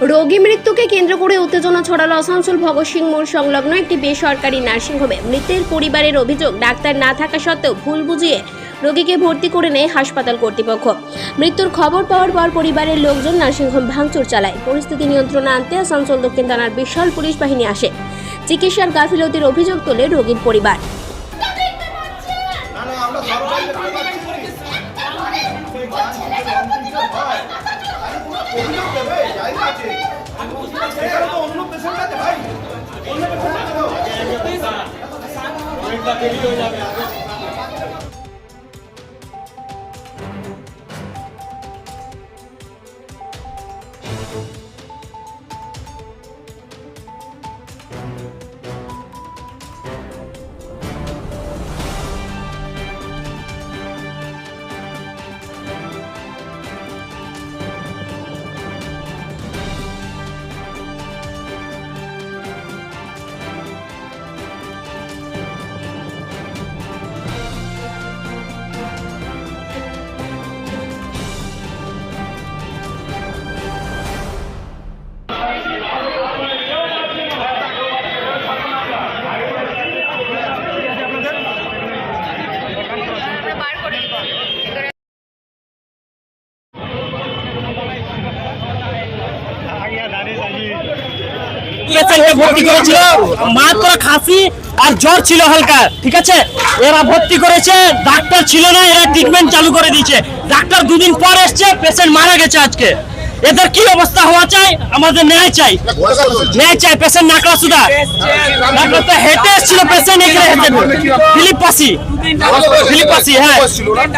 রোগী মৃত্যুকে কেন্দ্র করে উত্তেজনা ছড়ালো আসানসোল ভগৎ সিং মোড় সংলগ্ন একটি বেসরকারি নার্সিংহোমে। মৃতের পরিবারের অভিযোগ, ডাক্তার না থাকা সত্ত্বেও ভুল বুঝিয়ে রোগীকে ভর্তি করে নেয় হাসপাতাল কর্তৃপক্ষ। মৃত্যুর খবর পাওয়ার পর পরিবারের লোকজন নার্সিংহোম ভাঙচুর চালায়। পরিস্থিতি নিয়ন্ত্রণে আনতে আসানসোল দক্ষিণ থানার বিশাল পুলিশ বাহিনী আসে। চিকিৎসার গাফিলতির অভিযোগ তোলে রোগীর পরিবার। ভর্তি করেছিল, মাত্র খাসি আর জ্বর ছিল হালকা, ঠিক আছে। এরা ভর্তি করেছে, ডাক্তার ছিল না, এরা ট্রিটমেন্ট চালু করে দিয়েছে। ডাক্তার দুদিন পর এসছে, পেশেন্ট মারা গেছে আজকে। এদের কি অবস্থা হওয়া চাই? আমাদের ন্যায় চাই, ন্যায় চাই। পেশেন্ট নাকলা সুদা, ডাক্তার তো হেঁটে এসেছিল, পেশেন্ট এখানে হেঁটে ফিলিপ পাসি, হ্যাঁ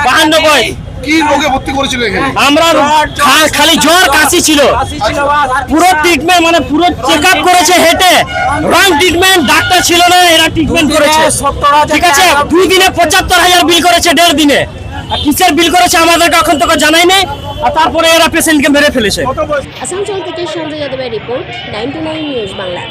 52 বয়স। কি রোগে ভর্তি করেছিল এখানে? আমরা খালি জ্বর কাশি ছিল, পুরো ট্রিটমেন্ট মানে পুরো চেকআপ করেছে হেঁটে। রং ট্রিটমেন্ট, ডাক্তার ছিল না, এরা ট্রিটমেন্ট করেছে, ঠিক আছে। 2 দিনে 75,000 বিল করেছে, 1.5 দিনে। আর কিসের বিল করেছে আমাদেরকে এখন তো জানাই নেই। আর তারপরে এরা পেশেন্টকে মেরে ফেলেছে। আসানসোল থেকে সঞ্জয় যাদবের রিপোর্ট, 99 নিউজ বাংলা।